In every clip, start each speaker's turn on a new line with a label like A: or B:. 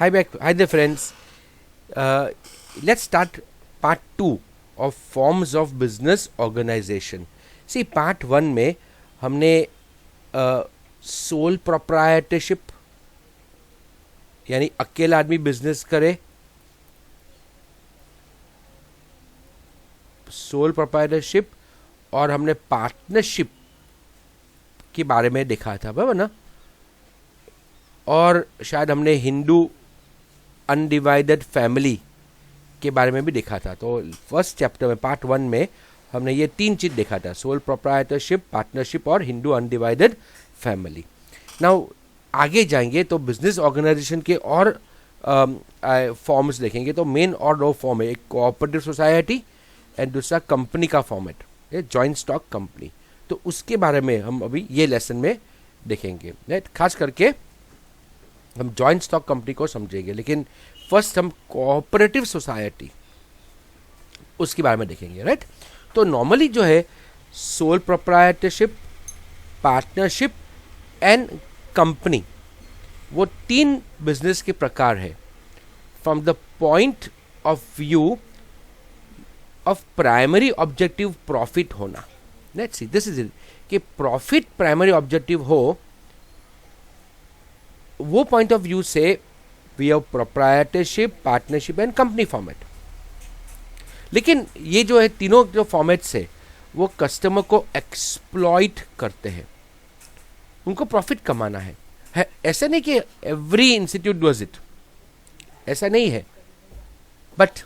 A: Hi there, friends. Let's start part 2 of forms of business organization. See, part 1 में हमने sole proprietorship यानी अकेला आदमी बिजनेस करे, सोल प्रोप्राइटरशिप और हमने पार्टनरशिप के बारे में देखा था, बराबर ना? और शायद हमने हिंदू अनडिवाइडेड फैमिली के बारे में भी देखा था. तो फर्स्ट चैप्टर में पार्ट 1 में हमने ये 3 चीज़ देखा था: सोल प्रोप्राइटरशिप, पार्टनरशिप और हिंदू अनडिवाइडेड फैमिली. नाउ आगे जाएंगे तो बिजनेस ऑर्गेनाइजेशन के और फॉर्म्स देखेंगे. तो मेन और 2 फॉर्म है, एक कोऑपरेटिव सोसाइटी एंड दूसरा कंपनी का फॉर्मेट, ये जॉइंट स्टॉक कंपनी. तो उसके बारे में हम अभी ये लेसन में देखेंगे. राइट, खास करके हम जॉइंट स्टॉक कंपनी को समझेंगे, लेकिन फर्स्ट हम कोऑपरेटिव सोसाइटी उसके बारे में देखेंगे. राइट, तो नॉर्मली जो है sole proprietorship, partnership and company, वो 3 बिजनेस के प्रकार है from the point of view of primary objective profit होना. Let's see, this is it कि प्रॉफिट प्राइमरी ऑब्जेक्टिव हो, वो पॉइंट ऑफ व्यू से we have proprietorship, partnership and company format. लेकिन ये जो है तीनों जो फॉर्मेट्स है वो कस्टमर को एक्सप्लॉइट करते हैं, उनको प्रॉफिट कमाना है. ऐसा नहीं कि एवरी इंस्टीट्यूट डज इट, ऐसा नहीं है, बट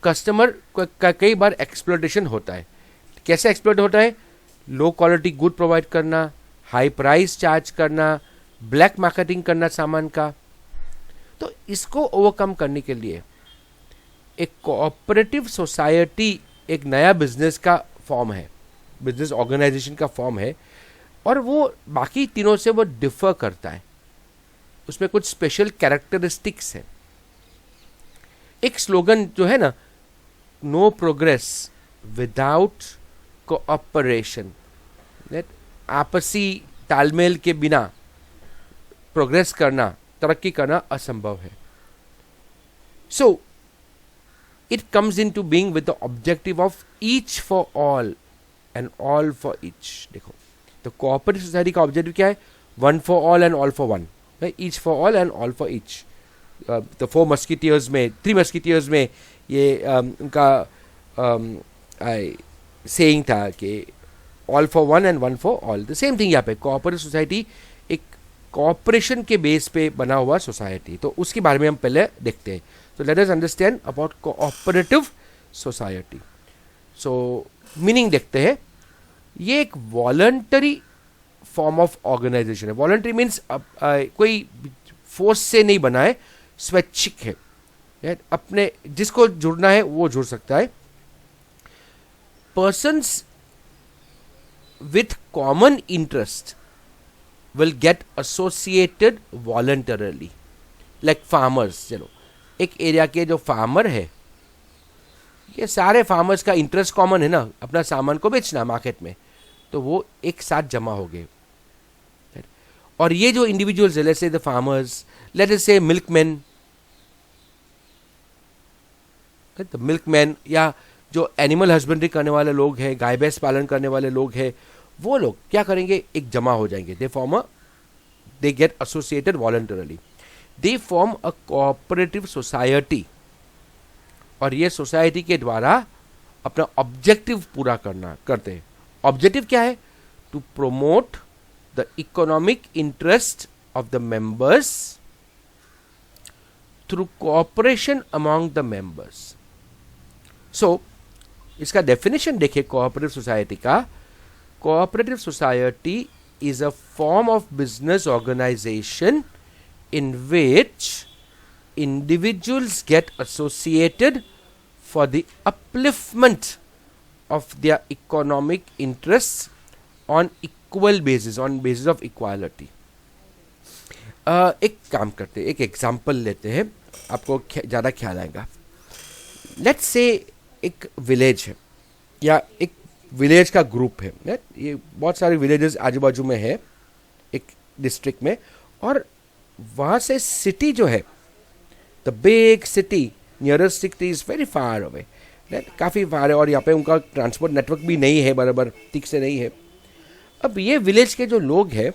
A: कस्टमर का कई बार एक्सप्लॉइटेशन होता है. कैसे एक्सप्लॉइट होता है? लो क्वालिटी गुड प्रोवाइड करना, हाई प्राइस चार्ज करना, ब्लैक मार्केटिंग करना सामान का. तो इसको ओवरकम करने के लिए एक कोऑपरेटिव सोसाइटी एक नया बिजनेस का फॉर्म है, बिजनेस ऑर्गेनाइजेशन का फॉर्म है, और वो बाकी तीनों से वो डिफर करता है. उसमें कुछ स्पेशल कैरेक्टरिस्टिक्स है. एक स्लोगन जो है ना, नो प्रोग्रेस विदाउट कोऑपरेशन, आपसी तालमेल के बिना प्रोग्रेस करना, तरक्की करना असंभव है. So it comes into being with the objective of each for all and all for each. देखो, तो कोऑपरेटिव सोसाइटी का ऑब्जेक्टिव क्या है? One for all and all for one, each for all and all for each. तो 4 musketeers में, 3 musketeers में ये उनका सेइंग था कि all for one and one for all. The same thing यहाँ पे कोऑपरेटिव सोसाइटी एक कोऑपरेशन के बेस पे बना हुआ सोसाइटी. तो उसके बारे में हम पहले देखते हैं. तो let us understand about cooperative society. So meaning देखते हैं. ये एक वॉलंटरी फॉर्म ऑफ ऑर्गेनाइजेशन है. वॉलंटरी मीन्स कोई फोर्स से नहीं बना है, स्वैच्छिक है. अपने जिसको जुड़ना है वो जुड़ सकता है. Persons with common interest will get associated voluntarily, like farmers. चलो, एक एरिया के जो फार्मर है, ये सारे फार्मर्स का इंटरेस्ट कॉमन है ना, अपना सामान को बेचना मार्केट में, तो वो एक साथ जमा हो गए. और ये जो इंडिविजुअल्स है, let's say the farmers, let us से मिल्कमैन, तो मिल्कमैन या जो एनिमल हस्बेंड्री करने वाले लोग हैं, गाय भैंस पालन करने वाले लोग हैं, वो लोग क्या करेंगे? एक जमा हो जाएंगे. They get associated voluntarily, they form a cooperative society. और ये सोसाइटी के द्वारा अपना ऑब्जेक्टिव पूरा करते हैं. ऑब्जेक्टिव क्या है? To promote the economic interest of the members through cooperation among the members. So इसका डेफिनेशन देखिए कोऑपरेटिव सोसाइटी का. Cooperative society is a form of business organization in which individuals get associated for the upliftment of their economic interests on equal basis, on basis of equality. एक काम करते हैं, एक example लेते हैं, आपको ज़्यादा ख्याल आएगा. लेट्स से एक विलेज है या एक विलेज का ग्रुप है. ये बहुत सारे विलेजेस आजू बाजू में है एक डिस्ट्रिक्ट में, और वहाँ से सिटी जो है, the big city, nearest city is very far away, काफ़ी फार है, और यहाँ पे उनका ट्रांसपोर्ट नेटवर्क भी नहीं है, बराबर ठीक से नहीं है। अब ये विलेज के जो लोग हैं,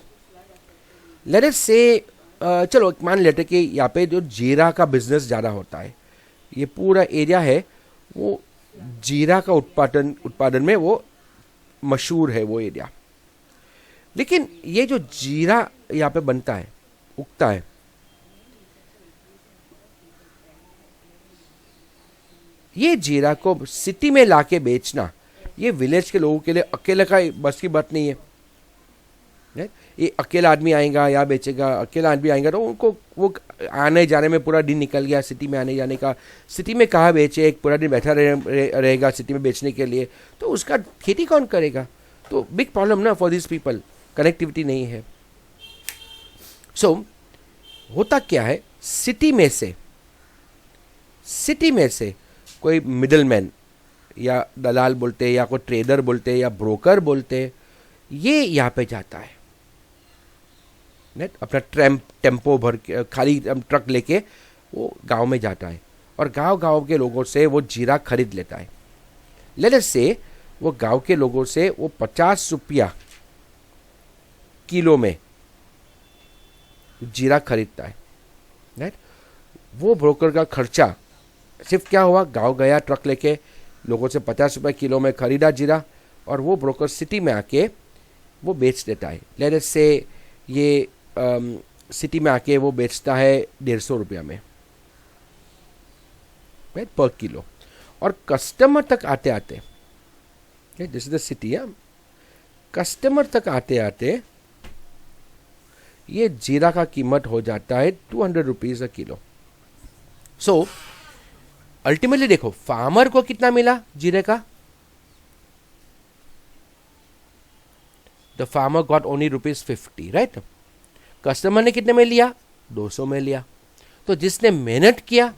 A: लेट अस से चलो मान लेते कि यहाँ पे जो जीरा का बिजनेस ज़्यादा होता है, ये पूरा एरिया है वो जीरा का उत्पादन में वो मशहूर है वो एरिया। लेकिन ये जो जीरा यहाँ पे बनता है, उगता है, ये जीरा को सिटी में लाके बेचना, ये विलेज के लोगों के लिए अकेले का बस की बात नहीं है। ये अकेला आदमी आएगा या बेचेगा, अकेला आदमी आएगा तो उनको वो आने जाने में पूरा दिन निकल गया, सिटी में आने जाने का, सिटी में कहाँ बेचे, एक पूरा दिन बैठा रहेगा सिटी में बेचने के लिए, तो उसका खेती कौन करेगा? तो बिग प्रॉब्लम ना फॉर दिस पीपल, कनेक्टिविटी नहीं है। सो होता क्या है, सिटी में से कोई मिडलमैन या दलाल बोलते या कोई ट्रेडर बोलते या ब्रोकर बोलते, ये यहाँ पे जाता है, अपना टेम्पो भर के, खाली ट्रक लेके वो गांव में जाता है और गांव के लोगों से वो जीरा खरीद लेता है। लेट अस से वो गांव के लोगों से वो 50 रुपया किलो में जीरा खरीदता है, राइट। वो ब्रोकर का खर्चा सिर्फ क्या हुआ, गांव गया ट्रक लेके, लोगों से 50 रुपये किलो में खरीदा जीरा, और वो ब्रोकर सिटी में आके वो बेच देता है। लेट अस से ये सिटी में आके वो बेचता है 150 रुपया में, राइट, पर किलो। और कस्टमर तक आते आते, this is the city, customer तक आते आते ये जीरा का कीमत हो जाता है 200 rupees a kilo. So ultimately देखो फार्मर को कितना मिला जीरे का, the farmer got only ₹50, right. Customer ने कितने में लिया, 200 में लिया। तो जिसने मेहनत किया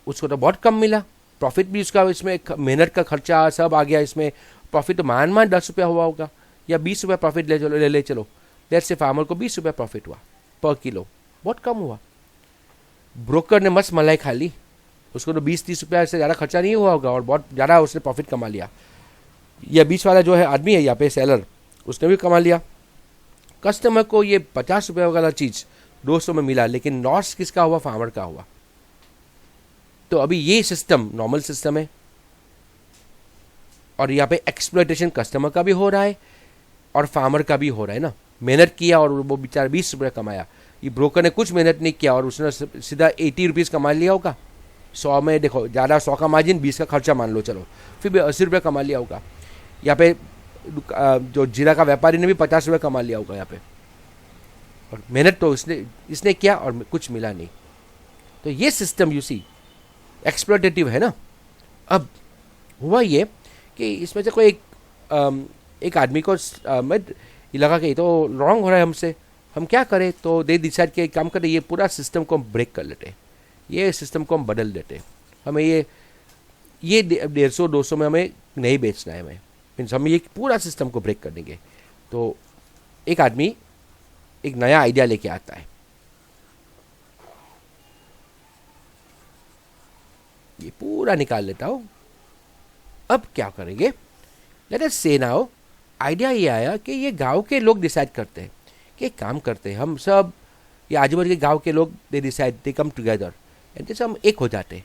A: उसको तो बहुत कम मिला, प्रॉफिट भी उसका, इसमें मेहनत का खर्चा सब आ गया इसमें, प्रॉफिट तो मान 10 रुपया हुआ होगा या 20 रुपया प्रॉफिट ले चलो, देर से फार्मर को 20 रुपया प्रॉफिट हुआ पर किलो, बहुत कम हुआ। ब्रोकर ने मस्त मलाई खा ली, उसको तो 20-30 रुपया से ज़्यादा खर्चा नहीं हुआ होगा और बहुत ज़्यादा उसने प्रॉफिट कमा लिया। या बीच वाला जो है आदमी है यहाँ पे सेलर, उसने भी कमा लिया। कस्टमर को ये 50 रुपये वाला चीज़ 200 में मिला, लेकिन लॉस किसका हुआ, फार्मर का हुआ। तो अभी ये सिस्टम नॉर्मल सिस्टम है, और यहाँ पे एक्सप्लॉयटेशन कस्टमर का भी हो रहा है और फार्मर का भी हो रहा है ना। मेहनत किया और वो बेचारा 20 रुपये कमाया, ये ब्रोकर ने कुछ मेहनत नहीं किया और उसने सीधा 80 रुपीज़ कमा लिया होगा। 100 में देखो ज़्यादा, 100 का मार्जिन, 20 का खर्चा मान लो, चलो फिर भी 80 रुपये कमा लिया होगा। यहाँ पे जो जीरा का व्यापारी ने भी 50 रुपये कमा लिया होगा यहाँ पे, और मेहनत तो इसने किया और कुछ मिला नहीं। तो ये सिस्टम यू सी एक्सप्लॉयटेटिव है ना। अब हुआ ये कि इसमें से कोई एक आदमी को मैं लगा कि तो रॉन्ग हो रहा है हमसे, हम क्या करें, तो दे डिसाइड के काम करें, ये पूरा सिस्टम को हम ब्रेक कर लेते, ये सिस्टम को हम बदल देते, हमें ये 150-200 में हमें नहीं बेचना है, हमें मीन्स हम ये पूरा सिस्टम को ब्रेक कर देंगे। तो एक आदमी एक नया आइडिया लेके आता है, ये पूरा निकाल लेता हूँ। अब क्या करेंगे, लेट अस से नाउ आइडिया ये आया कि ये गांव के लोग डिसाइड करते हैं कि एक काम करते हैं, हम सब ये आजू बाजू के गांव के लोग they decide, they come together and जैसे हम एक हो जाते,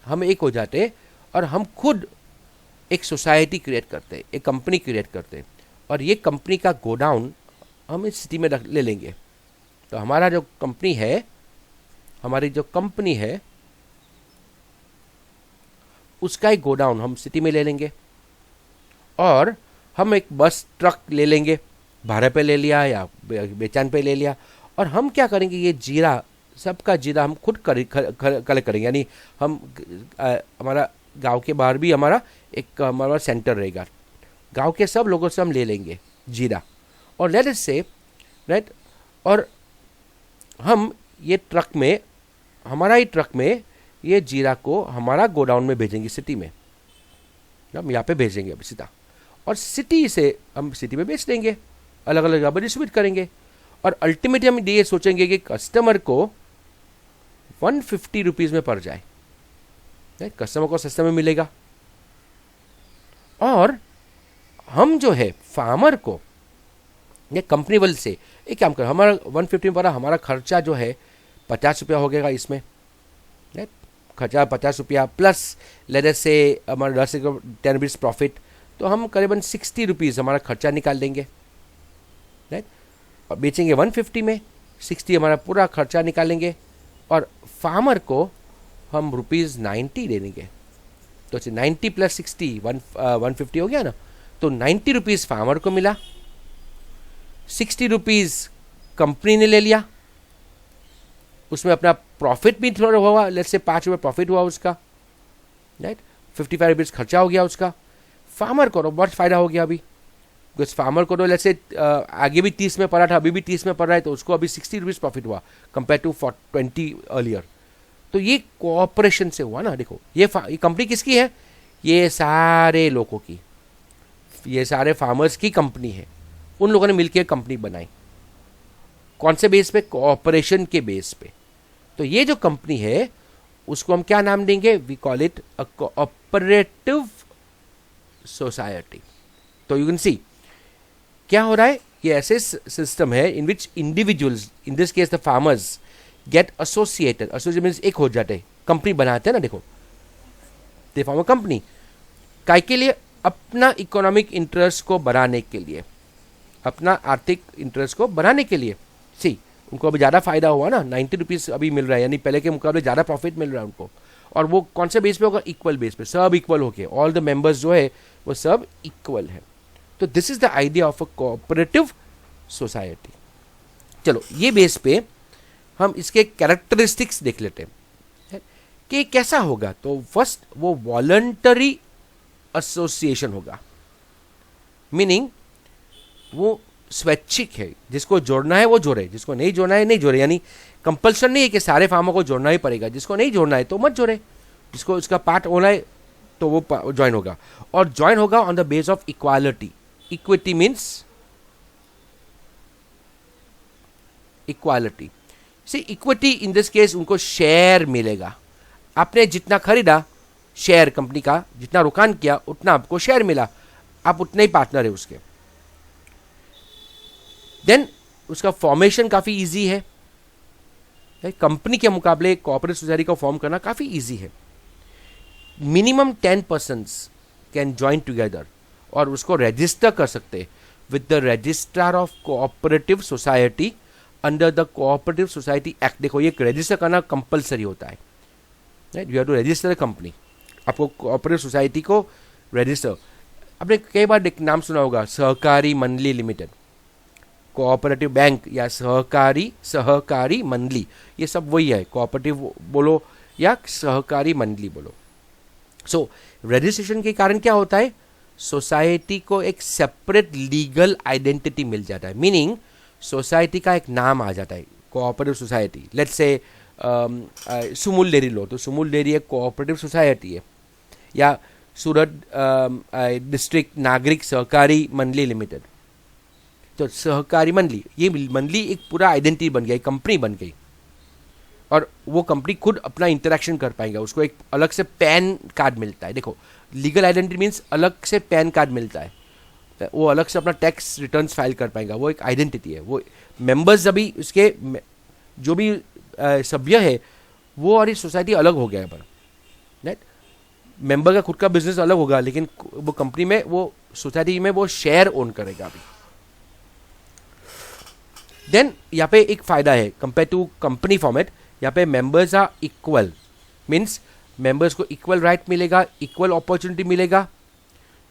A: हम एक हो जाते और हम खुद एक सोसाइटी क्रिएट करते, एक कंपनी क्रिएट करते, और ये कंपनी का गोडाउन हम इस सिटी में ले लेंगे। तो हमारा जो कंपनी है, हमारी जो कंपनी है उसका एक गोडाउन हम सिटी में ले लेंगे, और हम एक बस ट्रक ले लेंगे, भाड़े पे ले लिया या बेचान पे ले लिया, और हम क्या करेंगे, ये जीरा, सबका जीरा हम खुद कलेक्ट करेंगे। यानी हम हमारा गांव के बाहर भी हमारा सेंटर रहेगा, गांव के सब लोगों से हम ले लेंगे जीरा, और लेट अस से, राइट, और हम ये ट्रक में, हमारा ही ट्रक में ये जीरा को हमारा गोडाउन में भेजेंगे सिटी में, हम यहाँ पे भेजेंगे अब सीधा, और सिटी से हम सिटी में बेच देंगे, अलग अलग जगह पर डिस्ट्रीब्यूट करेंगे, और अल्टीमेटली हम ये सोचेंगे कि कस्टमर को 150 रुपीज़ में पड़ जाए, कस्टमर को सस्ते में मिलेगा। और हम जो है फार्मर को ये कंपनी वाले से एक काम कर, हमारा 150 में पड़ा, हमारा खर्चा जो है 50 रुपया हो गएगा इसमें, खर्चा 50 रुपया प्लस लेदर से हमारा 10 रुपीज़ प्रॉफिट, तो हम करीबन 60 रुपीज़ हमारा खर्चा निकाल देंगे, राइट। और बेचेंगे 150 में, 60 हमारा पूरा खर्चा निकालेंगे और फार्मर को हम ₹90 दे देंगे। तो 90 प्लस 60 150 हो गया ना, तो 90 रुपीज़ फार्मर को मिला, 60 रुपीज़ कंपनी ने ले लिया, उसमें अपना प्रॉफिट भी थोड़ा हुआ, लेट्स से 5 रुपये प्रॉफिट हुआ उसका, राइट। 55 रुपीज़ खर्चा हो गया उसका। फार्मर को बहुत फ़ायदा हो गया अभी, बिकॉज फार्मर को तो लेट्स से आगे भी 30 में पड़ा था, अभी भी 30 में पड़ रहा है, तो उसको अभी 60 रुपीज़ प्रॉफिट हुआ कंपेयर टू 20 अर्लियर। तो ये कोऑपरेशन से हुआ ना। देखो ये कंपनी किसकी है? ये सारे लोगों की, ये सारे फार्मर्स की कंपनी है। उन लोगों ने मिलकर कंपनी बनाई, कौन से बेस पे? कोऑपरेशन के बेस पे। तो ये जो कंपनी है उसको हम क्या नाम देंगे? We call it a cooperative society. तो यू कैन सी क्या हो रहा है, ये ऐसे सिस्टम है in which individuals, in this case the farmers, get associated. Associate means एक हो जाते हैं, कंपनी बनाते हैं ना। देखो दे फॉर्म अ कंपनी, काय के लिए? अपना इकोनॉमिक इंटरेस्ट को बढ़ाने के लिए, अपना आर्थिक इंटरेस्ट को बढ़ाने के लिए। सी उनको अभी ज़्यादा फायदा हुआ ना, 90 रुपीज़ अभी मिल रहा है, यानी पहले के मुकाबले ज़्यादा प्रॉफिट मिल रहा है उनको। और वो कौन से बेस पे होगा? इक्वल बेस पे, सब इक्वल हो गए, ऑल द मेंबर्स जो है वो सब इक्वल है। तो this is the idea of a cooperative society. चलो ये बेस पे हम इसके कैरेक्टरिस्टिक्स देख लेते हैं कि कैसा होगा। तो फर्स्ट वो वॉलंटरी एसोसिएशन होगा, मीनिंग वो स्वैच्छिक है, जिसको जोड़ना है वो जोड़े, जिसको नहीं जोड़ना है नहीं जोड़े। यानी कंपल्सन नहीं है कि सारे फार्मर को जोड़ना ही पड़ेगा, जिसको नहीं जोड़ना है तो मत जोड़े, जिसको उसका पार्ट होना है तो वो ज्वाइन होगा। और ज्वाइन होगा on the base of equality. Equity means equality. See equity in this case उनको शेयर मिलेगा, आपने जितना खरीदा शेयर, कंपनी का जितना रुकान किया उतना आपको शेयर मिला, आप उतने ही पार्टनर है उसके। देन उसका फॉर्मेशन काफ़ी इजी है, कंपनी के मुकाबले कोऑपरेटिव सोसाइटी को फॉर्म करना काफ़ी इजी है। Minimum 10 persons can join together और उसको रजिस्टर कर सकते with the registrar of cooperative society under the cooperative society act. देखो ये रजिस्टर करना कंपलसरी होता है, right. You have to register company, आपको कोऑपरेटिव सोसाइटी को रजिस्टर। आपने कई बार नाम सुना होगा सहकारी मंडली लिमिटेड, कोऑपरेटिव बैंक या सहकारी मंडली, ये सब वही है, कोऑपरेटिव बोलो या सहकारी मंडली बोलो। सो रजिस्ट्रेशन के कारण क्या होता है, सोसाइटी को एक सेपरेट लीगल आइडेंटिटी मिल जाता है, मीनिंग सोसाइटी का एक नाम आ जाता है, cooperative society. Let's say Sumul dairy लो, तो सुमूल डेयरी एक कोऑपरेटिव सोसाइटी है, या सूरत डिस्ट्रिक्ट नागरिक सहकारी मंडली लिमिटेड, तो सहकारी मंडली, ये मंडली एक पूरा आइडेंटिटी बन गया, एक कंपनी बन गई। और वो कंपनी खुद अपना इंटरेक्शन कर पाएगा, उसको एक अलग से पैन कार्ड मिलता है। देखो लीगल आइडेंटिटी मीन्स अलग से पैन कार्ड मिलता है, वो अलग से अपना टैक्स रिटर्न्स फाइल कर पाएगा, वो एक आइडेंटिटी है। वो मेंबर्स अभी उसके जो भी सभ्य है वो और इस सोसाइटी अलग हो गया है, राइट। मेंबर का खुद का बिजनेस अलग होगा, लेकिन वो कंपनी में, वो सोसाइटी में वो शेयर ओन करेगा अभी। देन यहाँ पे एक फायदा है कंपेयर टू कंपनी फॉर्मेट, यहाँ पे members are equal, means members को इक्वल राइट मिलेगा, इक्वल अपॉर्चुनिटी मिलेगा,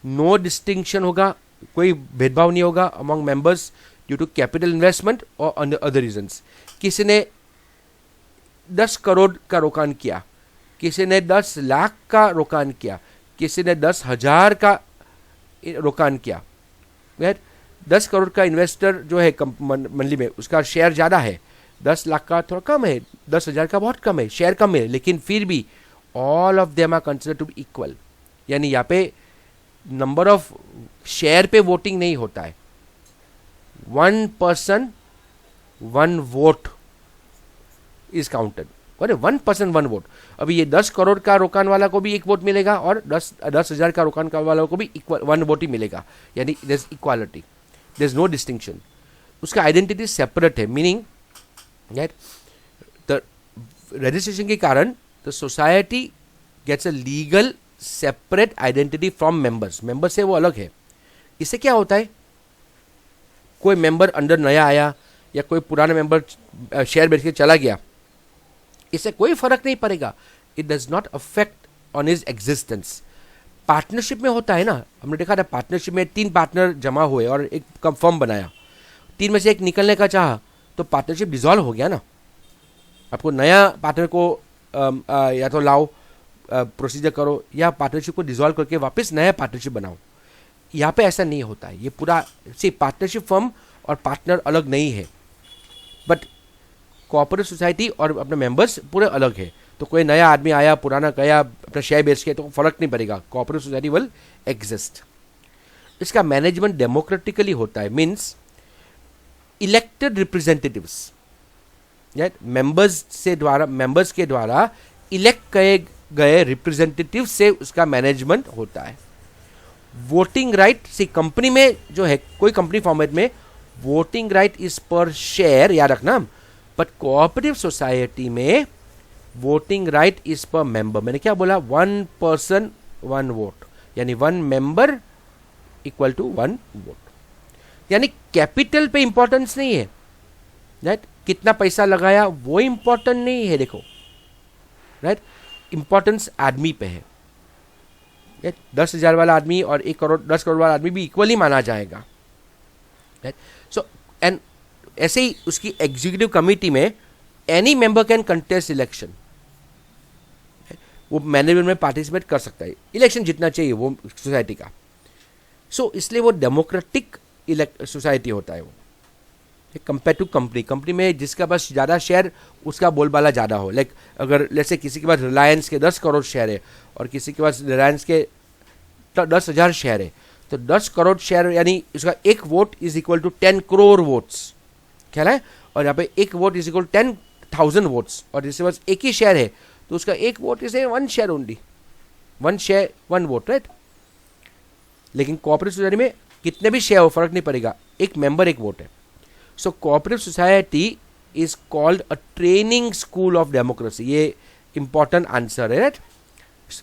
A: नो डिस्टिंक्शन होगा, कोई भेदभाव नहीं होगा among members due to capital investment और अदर रीजंस। किसी ने 10 करोड़ का रोकान किया, किसी ने 10 लाख का रोकान किया, किसी ने 10,000 का रोकान किया। 10 करोड़ का इन्वेस्टर जो है मंडली में, उसका शेयर ज़्यादा है, 10 लाख का थोड़ा कम है, 10,000 का बहुत कम है, शेयर कम है, लेकिन फिर भी all of them are considered to be equal. यानी यहाँ पे नंबर ऑफ शेयर पे वोटिंग नहीं होता है, 1 पर्सन 1 वोट इज काउंटेड। अरे 1% 1 वोट। अभी ये 10 करोड़ का रोकान वाला को भी 1 वोट मिलेगा और 10,000 का रोकान वाला को भी 1 वोट ही मिलेगा, यानी there is equality, there is no distinction. उसका आइडेंटिटी सेपरेट है, मीनिंग दैट द रजिस्ट्रेशन के कारण the society gets a legal separate identity from members. Member से वो अलग है। इससे क्या होता है, कोई मेंबर अंदर नया आया या कोई पुराना मेंबर शेयर बेच के चला गया, इससे कोई फर्क नहीं पड़ेगा। It does not affect on his existence. Partnership में होता है ना, हमने देखा था पार्टनरशिप में 3 पार्टनर जमा हुए और एक फर्म बनाया, 3 में से एक निकलने का चाहा तो पार्टनरशिप डिसॉल्व हो गया ना। आपको नया पार्टनर को या तो लाओ, प्रोसीजर करो, या पार्टनरशिप को डिसॉल्व करके वापस नया पार्टनरशिप बनाओ। यहाँ पे ऐसा नहीं होता है। ये पूरा सिर्फ पार्टनरशिप फर्म और पार्टनर अलग नहीं है, बट कोऑपरेटिव सोसाइटी और अपने मेंबर्स पूरे अलग है। तो कोई नया आदमी आया, पुराना गया, अपना शेयर बेच के, तो फर्क नहीं पड़ेगा, कोऑपरेटिव सोसाइटी विल एग्जिस्ट। इसका मैनेजमेंट डेमोक्रेटिकली होता है, मीन्स इलेक्टेड रिप्रेजेंटेटिव्स, मेंबर्स के द्वारा इलेक्ट किए गए रिप्रेजेंटेटिव से उसका मैनेजमेंट होता है। वोटिंग राइट से कंपनी में जो है, कोई कंपनी फॉर्मेट में वोटिंग राइट इज पर शेयर, याद रखना, बट कोऑपरेटिव सोसाइटी में voting right is per member. मैंने क्या बोला, 1 पर्सन 1 वोट, यानी 1 मेंबर इक्वल टू 1 वोट। यानी कैपिटल पे इंपॉर्टेंस नहीं है, राइट, कितना पैसा लगाया वो इंपॉर्टेंट नहीं है, देखो, राइट, इंपॉर्टेंस आदमी पे है। 10,000 वाला आदमी और 10 करोड़ वाला आदमी भी इक्वली माना जाएगा, राइट। सो एंड ऐसे ही उसकी एग्जीक्यूटिव कमिटी में any member can contest election, वो मैनेजमेंट में पार्टिसिपेट कर सकता है, इलेक्शन जीतना चाहिए वो सोसाइटी का। सो इसलिए वो डेमोक्रेटिक सोसाइटी होता है वो, कंपेयर टू कंपनी। कंपनी में जिसका पास ज़्यादा शेयर उसका बोलबाला ज़्यादा हो। लाइक अगर जैसे किसी के पास रिलायंस के 10 करोड़ शेयर है और किसी के पास रिलायंस के 10,000 शेयर है, तो 10 करोड़ शेयर यानी उसका 1 vote is equal to 10 crore votes, ख्याल है। और यहाँ पे 1 वोट इज इक्वल 10,000 वोट्स, और जिसके पास एक ही शेयर है तो उसका 1 vote is 1 share only, 1 share 1 vote, right. लेकिन कोऑपरेटिव सोसाइटी में कितने भी शेयर हो फर्क नहीं पड़ेगा, 1 मेंबर 1 वोट है। सो cooperative society is called a training school of democracy. ये इंपॉर्टेंट आंसर है, राइट।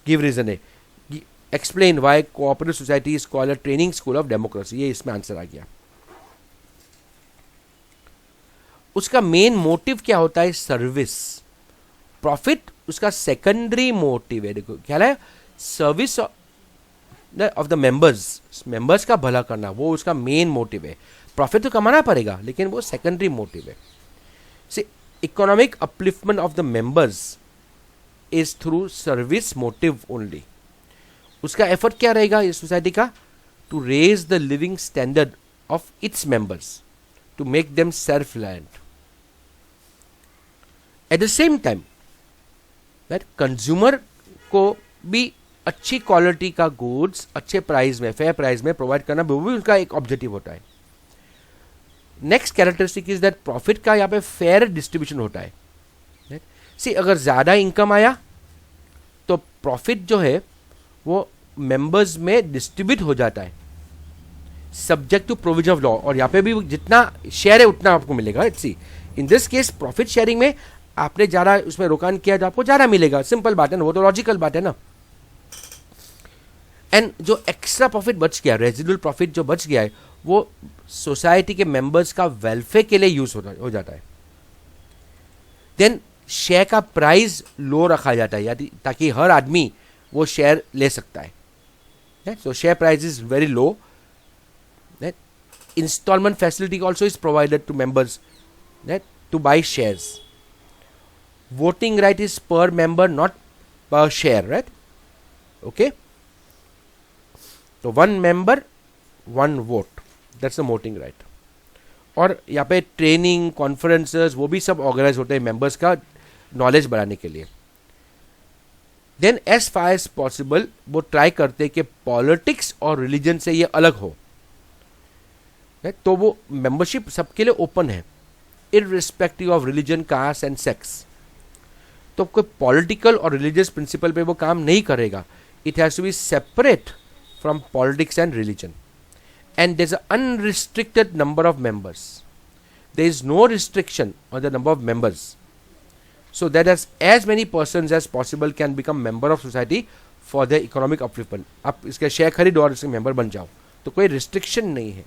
A: गिव रीजन है, explain why cooperative society is called a training school of democracy, ये इसमें आंसर आ गया। उसका मेन मोटिव क्या होता है, सर्विस। प्रॉफिट उसका सेकेंडरी मोटिव है। देखो क्या है, सर्विस ऑफ द मेंबर्स का भला करना, वो उसका मेन मोटिव है। प्रॉफिट तो कमाना पड़ेगा लेकिन वो सेकेंडरी मोटिव है। से economic upliftment of the members is through service motive only. उसका एफर्ट क्या रहेगा इस सोसाइटी का, to raise the living standard of its members, to make them self reliant. At the same time that consumer को भी अच्छी क्वालिटी का गुड्स अच्छे प्राइस में, फेयर प्राइस में प्रोवाइड करना वो भी उसका एक ऑब्जेक्टिव होता है। Next characteristic is that profit का यहाँ पे फेयर डिस्ट्रीब्यूशन होता है। सी अगर ज़्यादा इनकम आया तो प्रॉफिट जो है वो मेंबर्स में डिस्ट्रीब्यूट हो जाता है subject to provision of law, और यहाँ पे भी जितना शेयर है उतना आपको मिलेगा। See in this case profit sharing में आपने ज़्यादा उसमें रोकान किया तो आपको ज़्यादा मिलेगा, सिंपल बात है ना, वो तो लॉजिकल बात है ना। एंड जो एक्स्ट्रा प्रॉफिट बच गया, रेजिडुअल प्रॉफिट जो बच गया है, वो सोसाइटी के मेंबर्स का वेलफेयर के लिए यूज हो जाता है। देन शेयर का प्राइस लो रखा जाता है ताकि हर आदमी वो शेयर ले सकता है। So share price is very low. Installment facility also is provided to members to buy shares. Voting right is per member not per share, right, okay. तो 1 member 1 vote, that's the voting right. और यहाँ पे training conferences वो भी सब organise होते हैं members का नॉलेज बढ़ाने के लिए। Then as far as possible वो ट्राई करते हैं कि पॉलिटिक्स और रिलीजन से ये अलग हो, तो वो मेंबरशिप सबके लिए ओपन है। Irrespective of religion, caste and sex. तो कोई पॉलिटिकल और रिलीजियस प्रिंसिपल पे वो काम नहीं करेगा। It has to be separate from politics and religion, and there is a unrestricted number of members. There is no restriction on the number of members, so that as many persons as possible can become member of society for their economic upliftment। आप इसके share खरीदो और इसके member बन जाओ, तो कोई restriction नहीं है।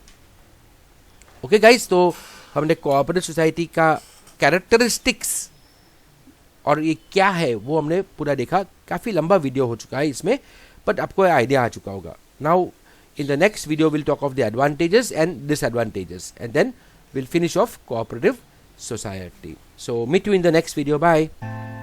A: ओके गाइस, तो हमने कोऑपरेटिव सोसाइटी का कैरेक्टरिस्टिक्स और ये क्या है वो हमने पूरा देखा। काफ़ी लंबा वीडियो हो चुका है इसमें, बट आपको आइडिया आ चुका होगा। Now in the next video will talk of the advantages and disadvantages, and then will finish off cooperative society. So meet you in the next video. Bye.